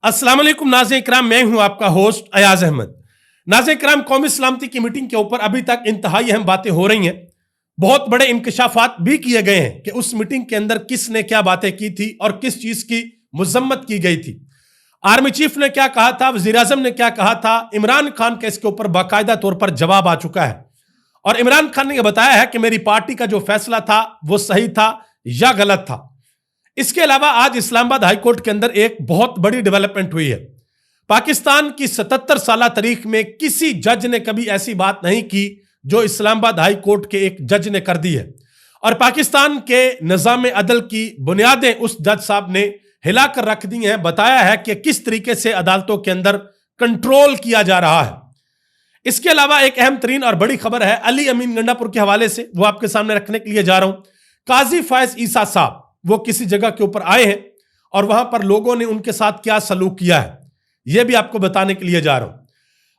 अस्सलाम वालेकुम नाज़रीन इकराम, मैं हूं आपका होस्ट अयाज अहमद। नाज़रीन इकराम, कौमी सलामती की मीटिंग के ऊपर अभी तक इंतहाई अहम बातें हो रही हैं। बहुत बड़े इंकशाफात भी किए गए हैं कि उस मीटिंग के अंदर किसने क्या बातें की थी और किस चीज की मजम्मत की गई थी। आर्मी चीफ ने क्या कहा था, वज़ीर आज़म ने क्या कहा था, इमरान खान का इसके ऊपर बाकायदा तौर पर जवाब आ चुका है। और इमरान खान ने यह बताया है कि मेरी पार्टी का जो फैसला था वो सही था या गलत था। इसके अलावा आज इस्लामाबाद हाई कोर्ट के अंदर एक बहुत बड़ी डेवलपमेंट हुई है। पाकिस्तान की 77 साल तारीख में किसी जज ने कभी ऐसी बात नहीं की जो इस्लामाबाद हाई कोर्ट के एक जज ने कर दी है। और पाकिस्तान के निज़ाम अदल की बुनियादें उस जज साहब ने हिलाकर रख दी हैं। बताया है कि किस तरीके से अदालतों के अंदर कंट्रोल किया जा रहा है। इसके अलावा एक अहम तरीन और बड़ी खबर है अली अमीन गंडापुर के हवाले से, वो आपके सामने रखने के लिए जा रहा हूं। काजी फायज ईसा साहब वो किसी जगह के ऊपर आए हैं और वहां पर लोगों ने उनके साथ क्या सलूक किया है, यह भी आपको बताने के लिए जा रहा हूं।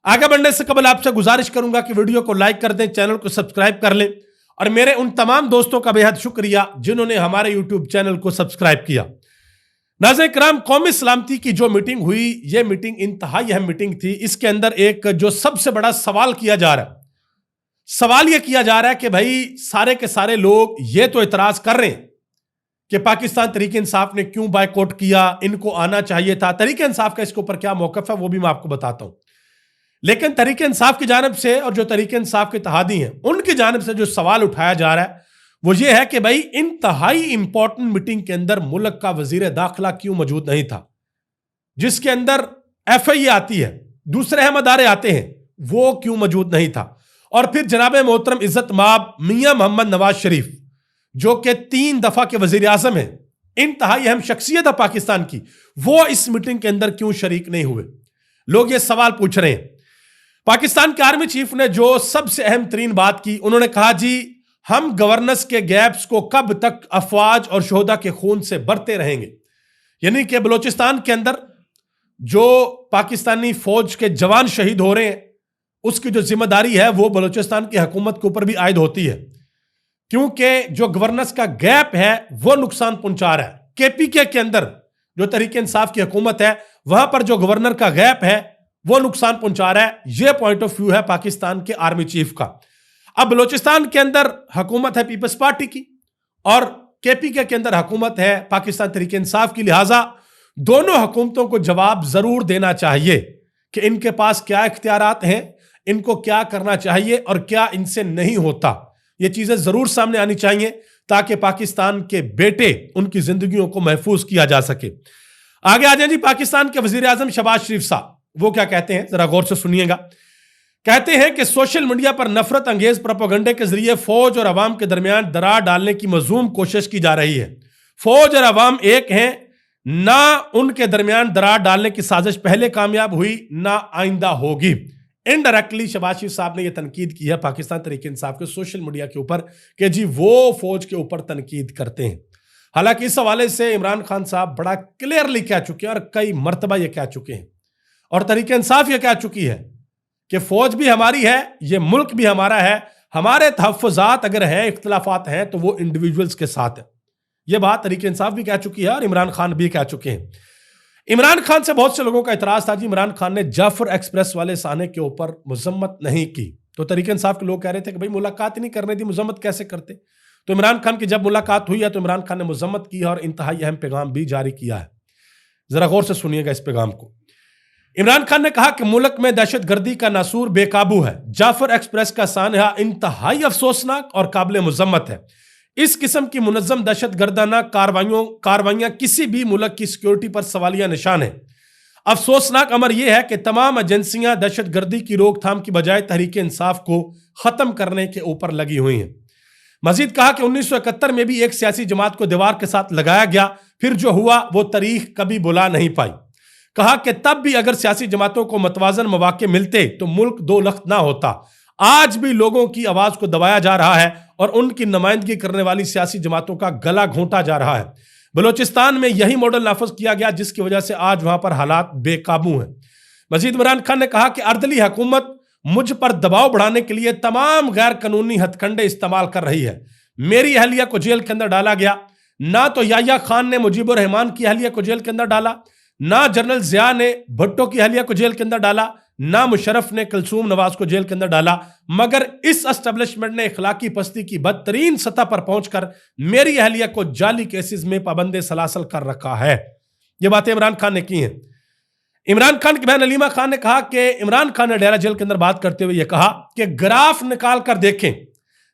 आगे बढ़ने से कबल आपसे गुजारिश करूंगा कि वीडियो को लाइक कर दें, चैनल को सब्सक्राइब कर लें और मेरे उन तमाम दोस्तों का बेहद शुक्रिया जिन्होंने हमारे यूट्यूब चैनल को सब्सक्राइब किया। नाज़रीन किराम, कौमी सलामती की जो मीटिंग हुई, यह मीटिंग इंतहाई अहम मीटिंग थी। इसके अंदर एक जो सबसे बड़ा सवाल किया जा रहा है, सवाल यह किया जा रहा है कि भाई सारे के सारे लोग ये तो इतराज कर रहे हैं कि पाकिस्तान तहरीक इंसाफ ने क्यों बायकॉट किया, इनको आना चाहिए था। तहरीक इंसाफ का इसके ऊपर क्या मौकफ है वो भी मैं आपको बताता हूं। लेकिन तहरीक इंसाफ की जानिब से और जो तहरीक इंसाफ के इत्तेहादी हैं उनकी जानिब से जो सवाल उठाया जा रहा है वो ये है कि भाई इंतहाई इंपॉर्टेंट मीटिंग के अंदर मुल्क का वजीर दाखिला क्यों मौजूद नहीं था, जिसके अंदर FIA आती है, दूसरे अहम अदारे आते हैं, वो क्यों मौजूद नहीं था। और फिर जनाब मोहतरम इज्जत माब मियां मोहम्मद नवाज शरीफ जो कि 3 दफा के वजीर आजम है, इंतहाई अहम शख्सियत है पाकिस्तान की, वो इस मीटिंग के अंदर क्यों शरीक नहीं हुए। लोग ये सवाल पूछ रहे हैं। पाकिस्तान के आर्मी चीफ ने जो सबसे अहम तरीन बात की, उन्होंने कहा जी हम गवर्नेंस के गैप्स को कब तक अफवाज और शोहदा के खून से भरते रहेंगे। यानी कि बलोचिस्तान के अंदर जो पाकिस्तानी फौज के जवान शहीद हो रहे हैं उसकी जो जिम्मेदारी है वो बलोचिस्तान की हुकूमत के ऊपर भी आयद होती है, क्योंकि जो गवर्नेंस का गैप है वो नुकसान पहुंचा रहा है। KPK के अंदर जो तहरीक इंसाफ की हुकूमत है वहां पर जो गवर्नर का गैप है वो नुकसान पहुंचा रहा है। यह पॉइंट ऑफ व्यू है पाकिस्तान के आर्मी चीफ का। अब बलोचिस्तान के अंदर हुकूमत है पीपल्स पार्टी की और KPK के अंदर हुकूमत है पाकिस्तान तहरीक इंसाफ की। लिहाजा दोनों हुकूमतों को जवाब जरूर देना चाहिए कि इनके पास क्या इख्तियारात हैं, इनको क्या करना चाहिए और क्या इनसे नहीं होता। ये चीजें जरूर सामने आनी चाहिए ताकि पाकिस्तान के बेटे उनकी जिंदगियों को महफूज किया जा सके। आगे आ जाए जी, पाकिस्तान के वजीर आजम शहबाज शरीफ साहब वो क्या कहते हैं, जरा गौर से सुनिएगा। कहते हैं कि सोशल मीडिया पर नफरत अंगेज प्रोपेगेंडे के जरिए फौज और अवाम के दरमियान दरार डालने की मजूम कोशिश की जा रही है। फौज और अवाम एक हैं, ना उनके दरमियान दरार डालने की साजिश पहले कामयाब हुई ना आइंदा होगी। इनडायरेक्टली शहबाज शरीफ साहब ने यह तनकीद की है पाकिस्तान तहरीक इंसाफ के सोशल मीडिया के ऊपर कि जी वो फौज के ऊपर तनकीद करते हैं। हालांकि इस हवाले से इमरान खान साहब बड़ा क्लियरली कह चुके हैं और कई मरतबा ये कह चुके हैं और तहरीक इंसाफ ये कह चुकी है कि फौज भी हमारी है, ये मुल्क भी हमारा है, हमारे तहफ़्फ़ुज़ात अगर हैं, इख्तिलाफात हैं तो वो इंडिविजुअल्स के साथ है। ये बात तहरीक इंसाफ भी कह चुकी है और इमरान खान भी कह चुके हैं। इमरान खान से बहुत से लोगों का इतराज था जी इमरान खान ने जाफर एक्सप्रेस वाले साने के ऊपर मजम्मत नहीं की, तो तहरीक इंसाफ के लोग कह रहे थे कि भाई मुलाकात ही नहीं करने दी, मजम्मत कैसे करते। तो इमरान खान की जब मुलाकात हुई है तो इमरान खान ने मजम्मत की है और इंतहाई अहम पैगाम भी जारी किया है। जरा गौर से सुनिएगा इस पैगाम को। इमरान खान ने कहा कि मुल्क में दहशत गर्दी का नासूर बेकाबू है। जाफर एक्सप्रेस का सानहा इंतहाई अफसोसनाक और काबिल मुजम्मत है। इस किस्म की मुनज़्ज़म दहशत गर्दाना कार्रवाइयां किसी भी मुल्क की सिक्योरिटी पर सवालिया निशान है। अफसोसनाक अमर यह है कि तमाम एजेंसियां दहशत गर्दी की रोकथाम की बजाय तहरीक इंसाफ को खत्म करने के ऊपर लगी हुई हैं। मजीद कहा कि 1971 में भी एक सियासी जमात को दीवार के साथ लगाया गया, फिर जो हुआ वो तारीख कभी बुला नहीं पाई। कहा कि तब भी अगर सियासी जमातों को मतवाजन मौके मिलते तो मुल्क दो लख्त ना होता। आज भी लोगों की आवाज को दबाया जा रहा है और उनकी नुमाइंदगी करने वाली सियासी जमातों का गला घोंटा जा रहा है। बलोचिस्तान में यही मॉडल नाफज किया गया जिसकी वजह से आज वहां पर हालात बेकाबू हैं। मजीद इमरान खान ने कहा कि अर्दली हुकूमत मुझ पर दबाव बढ़ाने के लिए तमाम गैर कानूनी हथकंडे इस्तेमाल कर रही है। मेरी अहलिया को जेल के अंदर डाला गया, ना तो याह्या खान ने मुजीबुर रहमान की अहलिया को जेल के अंदर डाला, ना जनरल जिया ने भुट्टो की अहलिया को जेल के अंदर डाला, ना मुशर्रफ ने कुलसूम नवाज को जेल के अंदर डाला, मगर इस एस्टेब्लिशमेंट ने इखलाकी पस्ती की बदतरीन सतह पर पहुंचकर मेरी अहलिया को जाली केसेस में पाबंदे सलासल कर रखा है। ये बातें इमरान खान ने की हैं। इमरान खान की बहन अलीमा खान ने कहा कि इमरान खान ने डेरा जेल के अंदर बात करते हुए यह कहा कि ग्राफ निकाल कर देखें,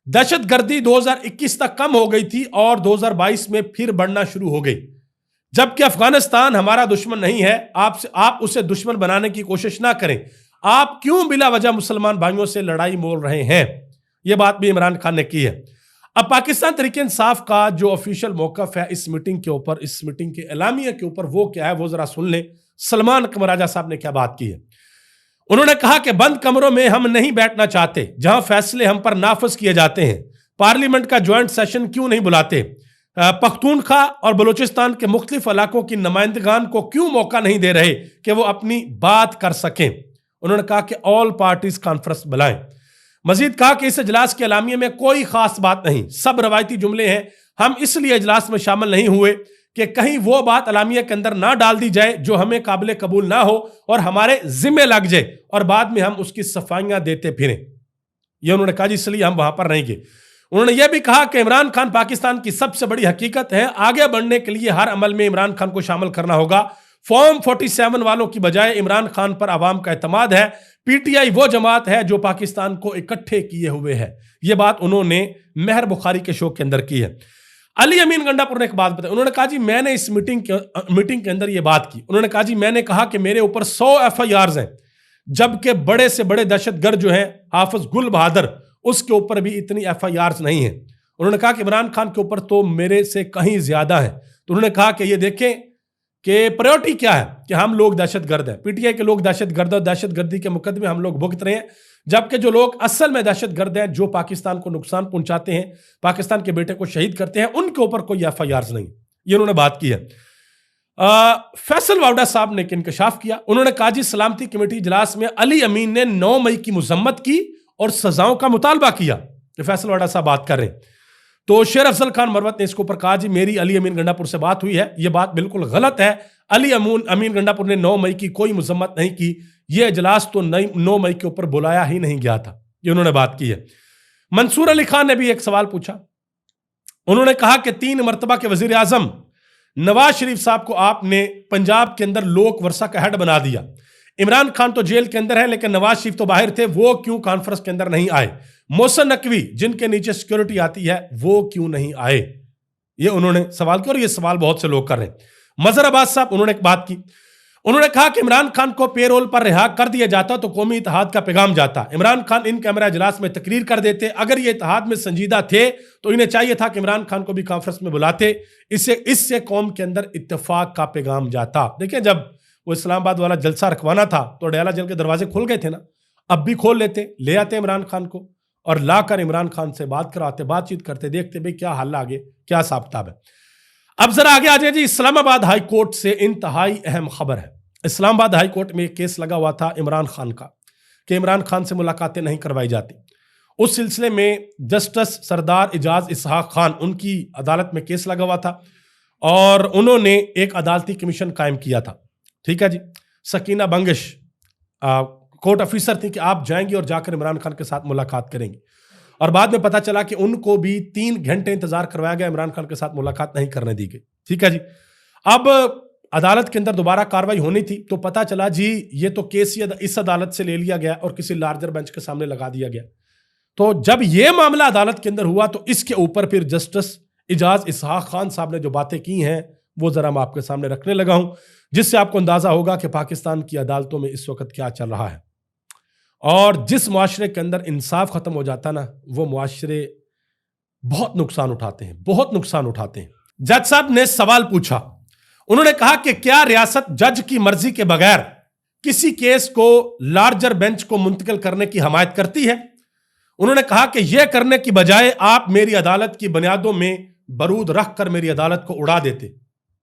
दहशतगर्दी 2021 तक कम हो गई थी और 2022 में फिर बढ़ना शुरू हो गई, जबकि अफगानिस्तान हमारा दुश्मन नहीं है। आप उसे दुश्मन बनाने की कोशिश ना करें। आप क्यों बिला वजह मुसलमान भाइयों से लड़ाई मोल रहे हैं? यह बात भी इमरान खान ने की है। अब पाकिस्तान तहरीक इंसाफ का जो ऑफिशियल मौकफ है इस मीटिंग के ऊपर, इस मीटिंग के एलामिया के ऊपर, वो क्या है वो जरा सुन लें। सलमान अकबर राजा साहब ने क्या बात की है। उन्होंने कहा कि बंद कमरों में हम नहीं बैठना चाहते जहां फैसले हम पर नाफिज किए जाते हैं। पार्लियामेंट का ज्वाइंट सेशन क्यों नहीं बुलाते? पख्तूनख्वा और बलूचिस्तान के मुख्तलिफ इलाकों की नुमाइंदगान को क्यों मौका नहीं दे रहे कि वो अपनी बात कर सकें? उन्होंने कहा कि ऑल पार्टीज कॉन्फ्रेंस बुलाएं। मजीद कहा कि इस इजलास के एलामिये में कोई खास बात नहीं, सब रवायती जुमले हैं। हम इसलिए इजलास में शामिल नहीं हुए कि कहीं वो बात एलामिया के अंदर ना डाल दी जाए जो हमें काबिल कबूल ना हो और हमारे जिम्मे लग जाए और बाद में हम उसकी सफाइयां देते फिरें। यह उन्होंने कहा, इसलिए हम वहां पर नहीं गए। उन्होंने यह भी कहा कि इमरान खान पाकिस्तान की सबसे बड़ी हकीकत है। आगे बढ़ने के लिए हर अमल में इमरान खान को शामिल करना होगा। फॉर्म 47 वालों की बजाय इमरान खान पर आवाम का एतमाद है। पीटीआई वो जमात है जो पाकिस्तान को इकट्ठे किए हुए है। यह बात उन्होंने मेहर बुखारी के शो के अंदर की है। अली अमीन गंडापुर ने एक बात बताई। उन्होंने कहा जी मैंने इस मीटिंग के अंदर यह बात की। उन्होंने कहा जी मैंने कहा कि मेरे ऊपर 100 FIRs हैं, जबकि बड़े से बड़े दहशतगर्द जो हैं हाफिज गुल बहादुर, उसके ऊपर भी इतनी FIRs नहीं है। उन्होंने कहा कि इमरान खान के ऊपर तो मेरे से कहीं ज्यादा है। तो उन्होंने कहा कि ये देखें कि प्रायोरिटी क्या है कि हम लोग दहशतगर्द हैं, पीटीआई के लोग दहशतगर्द और दहशतगर्दी के मुकदमे हम लोग भुगत रहे हैं, जबकि जो लोग असल में दहशतगर्द हैं, जो पाकिस्तान को नुकसान पहुंचाते हैं, पाकिस्तान के बेटे को शहीद करते हैं, उनके ऊपर कोई FIRs नहीं। ये उन्होंने बात की है। फैसल वावडा साहब ने इंकशाफ किया। उन्होंने कहा जी सलामती कमेटी इजलास में अली अमीन ने 9 मई की मजम्मत की और सजाओं का मुतालबा किया। फैसल वावडा साहब बात कर रहे हैं। तो शेर अफजल खान मरवत ने इसके ऊपर कहा जी मेरी अली अमीन गंडापुर से बात हुई है, यह बात बिल्कुल गलत है। अली अमीन गंडापुर ने 9 मई की कोई मजम्मत नहीं की। यह इजलास तो 9 मई के ऊपर बुलाया ही नहीं गया था। ये उन्होंने बात की है। मंसूर अली खान ने भी एक सवाल पूछा। उन्होंने कहा कि 3 मरतबा के वजीर आजम नवाज शरीफ साहब को आपने पंजाब के अंदर लोक वर्षा का हेड बना दिया। इमरान खान तो जेल के अंदर है लेकिन नवाज शरीफ तो बाहर थे, वो क्यों कॉन्फ्रेंस के अंदर नहीं आए? मोहसिन नकवी जिनके नीचे सिक्योरिटी आती है वो क्यों नहीं आए? ये उन्होंने सवाल किया और ये सवाल बहुत से लोग कर रहे हैं। मजहर अब्बास साहब उन्होंने एक बात की। उन्होंने कहा कि इमरान खान को पेरोल पर रिहा कर दिया जाता तो कौमी इत्तेहाद का पैगाम जाता। इमरान खान इन कैमरा इजलास में तकरीर कर देते। अगर ये इत्तेहाद में संजीदा थे तो इन्हें चाहिए था कि इमरान खान को भी कॉन्फ्रेंस में बुलाते। इससे कौम के अंदर इत्तेफाक का पैगाम जाता। देखिए जब वो इस्लामाबाद वाला जलसा रखवाना था तो डयाला जेल के दरवाजे खुल गए थे ना, अब भी खोल लेते, ले आते इमरान खान को और लाकर इमरान खान से बात कराते, बातचीत करते, देखते भाई क्या हाल आगे, क्या हिसाब किताब है। अब जरा आगे आ जाए जी। इस्लामाबाद हाई कोर्ट से इंतहाई अहम खबर है। इस्लामाबाद हाई कोर्ट में एक केस लगा हुआ था इमरान खान का कि इमरान खान से मुलाकातें नहीं करवाई जाती। उस सिलसिले में जस्टिस सरदार इजाज इसहाक खान, उनकी अदालत में केस लगा हुआ था और उन्होंने एक अदालती कमीशन कायम किया था। ठीक है जी। सकीना बंगिश कोर्ट ऑफिसर थी कि आप जाएंगी और जाकर इमरान खान के साथ मुलाकात करेंगी, और बाद में पता चला कि उनको भी 3 घंटे इंतजार करवाया गया, इमरान खान के साथ मुलाकात नहीं करने दी गई। ठीक है जी। अब अदालत के अंदर दोबारा कार्रवाई होनी थी तो पता चला जी ये तो केस इस अदालत से ले लिया गया और किसी लार्जर बेंच के सामने लगा दिया गया। तो जब यह मामला अदालत के अंदर हुआ तो इसके ऊपर फिर जस्टिस इजाज इसहाक खान साहब ने जो बातें की हैं वो जरा मैं आपके सामने रखने लगा हूं, जिससे आपको अंदाजा होगा कि पाकिस्तान की अदालतों में इस वक्त क्या चल रहा है। और जिस मुआशरे के अंदर इंसाफ खत्म हो जाता ना, वो मुआशरे बहुत नुकसान उठाते हैं, बहुत नुकसान उठाते हैं। जज साहब ने सवाल पूछा। उन्होंने कहा कि क्या रियासत जज की मर्जी के बगैर किसी केस को लार्जर बेंच को मुंतकिल करने की हमायत करती है? उन्होंने कहा कि यह करने की बजाय आप मेरी अदालत की बुनियादों में बरूद रखकर मेरी अदालत को उड़ा देते।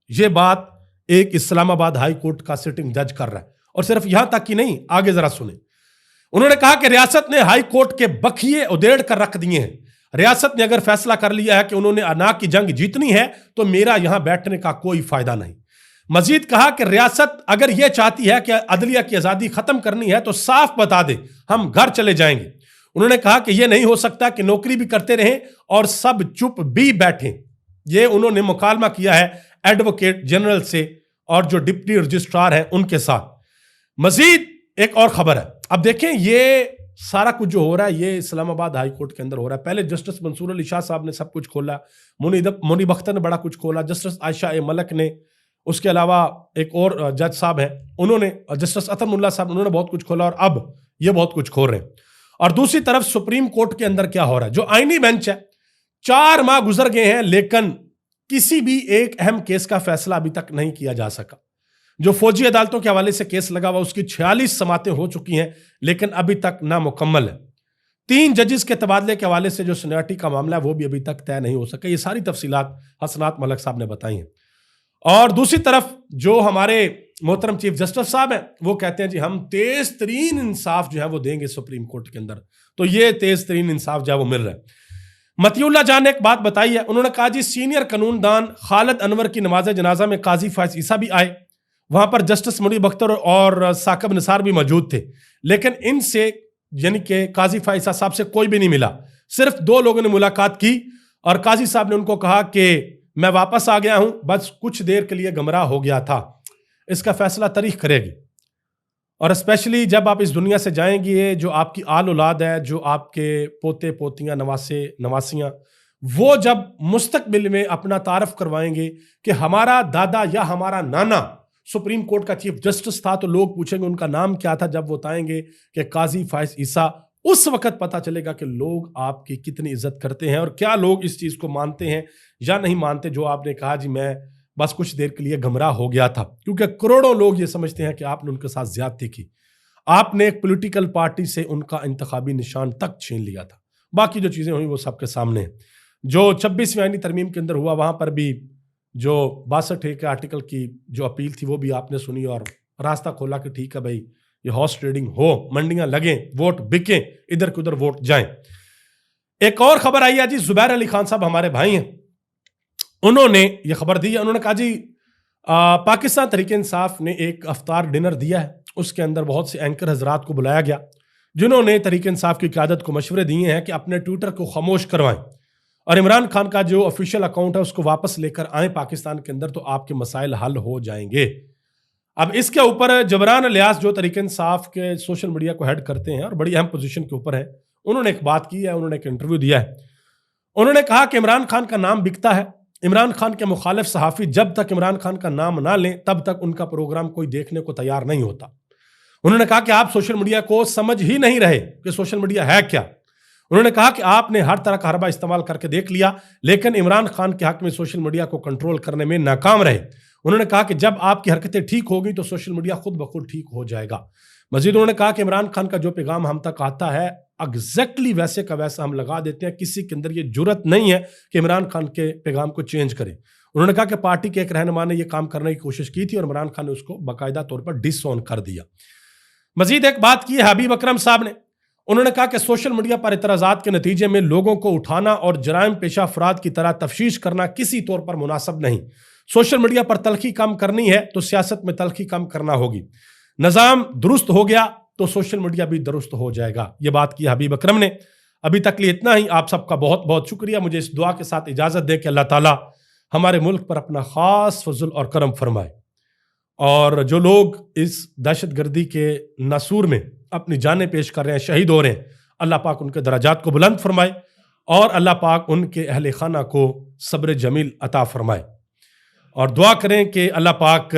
यह बात एक इस्लामाबाद हाई कोर्ट का सिटिंग जज कर रहा है। और सिर्फ यहां तक ही नहीं, आगे जरा सुने। उन्होंने कहा कि रियासत ने हाई कोर्ट के बखिए उधेड़ कर रख दिए हैं। रियासत ने अगर फैसला कर लिया है कि उन्होंने अना की जंग जीतनी है तो मेरा यहां बैठने का कोई फायदा नहीं। مزید کہا کہ ریاست اگر یہ چاہتی ہے کہ عدلیہ کی آزادی ختم کرنی ہے تو صاف بتا دے، ہم گھر چلے جائیں گے۔ انہوں نے کہا کہ یہ نہیں ہو سکتا کہ نوکری بھی کرتے رہیں اور سب چپ بھی بیٹھیں۔ یہ انہوں نے مکالمہ کیا ہے ایڈوکیٹ جنرل سے اور جو ڈپٹی رجسٹرار ہیں ان کے ساتھ۔ مزید ایک اور خبر ہے، اب دیکھیں یہ سارا کچھ جو ہو رہا ہے یہ اسلام آباد ہائی کورٹ کے اندر ہو رہا ہے۔ پہلے جسٹس منصور علی شاہ صاحب نے سب کچھ کھولا، منیب اختر نے بڑا کچھ کھولا، جسٹس عائشہ ملک نے، اس کے علاوہ ایک اور جج صاحب ہیں انہوں نے، جسٹس عطم اللہ صاحب، انہوں نے بہت کچھ کھولا، اور اب یہ بہت کچھ کھول رہے ہیں۔ اور دوسری طرف سپریم کورٹ کے اندر کیا ہو رہا ہے، جو آئینی بینچ ہے، 4 ماہ گزر گئے ہیں لیکن کسی بھی ایک اہم کیس کا فیصلہ ابھی تک نہیں کیا جا سکا۔ جو فوجی عدالتوں کے حوالے سے کیس لگا ہوا اس کی 46 سماعتیں ہو چکی ہیں لیکن ابھی تک نامکمل ہے۔ 3 ججز کے تبادلے کے حوالے سے جو سینیورٹی کا معاملہ ہے وہ بھی ابھی تک طے نہیں ہو سکا۔ یہ ساری تفصیلات حسنات ملک صاحب نے بتائی ہیں۔ اور دوسری طرف جو ہمارے محترم چیف جسٹس صاحب ہیں وہ کہتے ہیں جی ہم تیز ترین انصاف جو ہے وہ دیں گے سپریم کورٹ کے اندر، تو یہ تیز ترین انصاف جو ہے وہ مل رہا ہے۔ مطیع اللہ جان نے ایک بات بتائی ہے، انہوں نے کہا جی سینئر قانون دان خالد انور کی نماز جنازہ میں قاضی فائز عیسیٰ بھی آئے، وہاں پر جسٹس منیب اختر اور ثاقب نثار بھی موجود تھے، لیکن ان سے یعنی کہ قاضی فائز عیسیٰ صاحب سے کوئی بھی نہیں ملا، صرف 2 لوگوں نے ملاقات کی اور قاضی صاحب نے ان کو کہا کہ میں واپس آ گیا ہوں، بس کچھ دیر کے لیے گمراہ ہو گیا تھا، اس کا فیصلہ تاریخ کرے گی۔ اور اسپیشلی جب آپ اس دنیا سے جائیں گے، جو آپ کی آل اولاد ہے، جو آپ کے پوتے پوتیاں نواسے نواسیاں، وہ جب مستقبل میں اپنا تعارف کروائیں گے کہ ہمارا دادا یا ہمارا نانا سپریم کورٹ کا چیف جسٹس تھا، تو لوگ پوچھیں گے ان کا نام کیا تھا، جب وہ بتائیں گے کہ قاضی فائز عیسیٰ، اس وقت پتہ چلے گا کہ لوگ آپ کی کتنی عزت کرتے ہیں اور کیا لوگ اس چیز کو مانتے ہیں یا نہیں مانتے جو آپ نے کہا جی میں بس کچھ دیر کے لیے گمراہ ہو گیا تھا، کیونکہ کروڑوں لوگ یہ سمجھتے ہیں کہ آپ نے ان کے ساتھ زیادتی کی، آپ نے ایک پولیٹیکل پارٹی سے ان کا انتخابی نشان تک چھین لیا تھا۔ باقی جو چیزیں ہوئیں وہ سب کے سامنے ہیں۔ جو 26ویں آئینی ترمیم کے اندر ہوا وہاں پر بھی جو 62 کے آرٹیکل کی جو اپیل تھی وہ بھی آپ نے سنی اور راستہ کھولا کہ ٹھیک ہے بھائی یہ ہارس ٹریڈنگ ہو، منڈیاں لگیں، ووٹ بکیں، ادھر کے ادھر ووٹ جائیں۔ ایک اور خبر آئی ہے جی، زبیر علی خان صاحب ہمارے بھائی ہیں، انہوں نے یہ خبر دی ہے، انہوں نے کہا جی پاکستان تحریک انصاف نے ایک افطار ڈنر دیا ہے، اس کے اندر بہت سے اینکر حضرات کو بلایا گیا جنہوں نے تحریک انصاف کی قیادت کو مشورے دیے ہیں کہ اپنے ٹویٹر کو خاموش کروائیں اور عمران خان کا جو آفیشیل اکاؤنٹ ہے اس کو واپس لے کر آئیں پاکستان کے اندر، تو آپ کے مسائل حل ہو جائیں گے۔ اب اس کے اوپر جبران الیاس جو تحریک انصاف کے سوشل میڈیا کو ہیڈ کرتے ہیں اور بڑی اہم پوزیشن کے اوپر ہیں، انہوں نے ایک بات کی ہے، انہوں نے ایک انٹرویو دیا ہے، انہوں نے کہا کہ عمران خان کا نام بکتا ہے، عمران خان کے مخالف صحافی جب تک عمران خان کا نام نہ لیں تب تک ان کا پروگرام کوئی دیکھنے کو تیار نہیں ہوتا۔ انہوں نے کہا کہ آپ سوشل میڈیا کو سمجھ ہی نہیں رہے کہ سوشل میڈیا ہے کیا۔ انہوں نے کہا کہ آپ نے ہر طرح کا حربہ استعمال کر کے دیکھ لیا لیکن عمران خان کے حق میں سوشل میڈیا کو کنٹرول کرنے میں ناکام رہے۔ انہوں نے کہا کہ جب آپ کی حرکتیں ٹھیک ہوگی تو سوشل میڈیا خود بخود ٹھیک ہو جائے گا۔ مزید انہوں نے کہا کہ عمران خان کا جو پیغام ہم تک آتا ہے ایگزیکٹلی ویسے کا ویسا ہم لگا دیتے ہیں، کسی کے اندر یہ جرت نہیں ہے کہ عمران خان کے پیغام کو چینج کرے۔ انہوں نے کہا کہ پارٹی کے ایک رہنما نے یہ کام کرنے کی کوشش کی تھی اور عمران خان نے اس کو باقاعدہ طور پر ڈس آن کر دیا۔ مزید ایک بات کی ہے حبیب اکرم صاحب نے، انہوں نے کہا کہ سوشل میڈیا پر اعتراضات کے نتیجے میں لوگوں کو اٹھانا اور جرائم پیشہ افراد کی طرح تفشیش کرنا کسی طور پر مناسب نہیں۔ سوشل میڈیا پر تلخی کم کرنی ہے تو سیاست میں تلخی کم کرنا ہوگی۔ نظام درست ہو گیا تو سوشل میڈیا بھی درست ہو جائے گا۔ یہ بات کی حبیب اکرم نے۔ ابھی تک لیے اتنا ہی، آپ سب کا بہت بہت شکریہ۔ مجھے اس دعا کے ساتھ اجازت دے کہ اللہ تعالیٰ ہمارے ملک پر اپنا خاص فضل اور کرم فرمائے، اور جو لوگ اس دہشت گردی کے ناسور میں اپنی جانیں پیش کر رہے ہیں، شہید ہو رہے ہیں، اللہ پاک ان کے درجات کو بلند فرمائے اور اللہ پاک ان کے اہل خانہ کو صبر جمیل عطا فرمائے۔ اور دعا کریں کہ اللہ پاک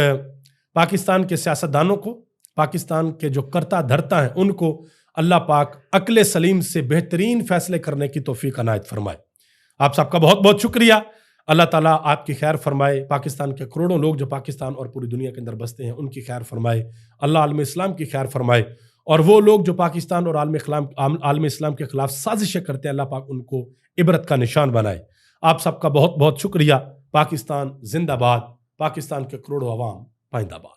پاکستان کے سیاستدانوں کو، پاکستان کے جو کرتا دھرتا ہیں ان کو اللہ پاک عقل سلیم سے بہترین فیصلے کرنے کی توفیق عنایت فرمائے۔ آپ سب کا بہت بہت شکریہ۔ اللہ تعالیٰ آپ کی خیر فرمائے، پاکستان کے کروڑوں لوگ جو پاکستان اور پوری دنیا کے اندر بستے ہیں ان کی خیر فرمائے، اللہ عالم اسلام کی خیر فرمائے، اور وہ لوگ جو پاکستان اور عالم اسلام کے خلاف سازشیں کرتے ہیں اللہ پاک ان کو عبرت کا نشان بنائے۔ آپ سب کا بہت بہت شکریہ۔ پاکستان زندہ باد، پاکستان کے کروڑوں عوام پائندہ باد۔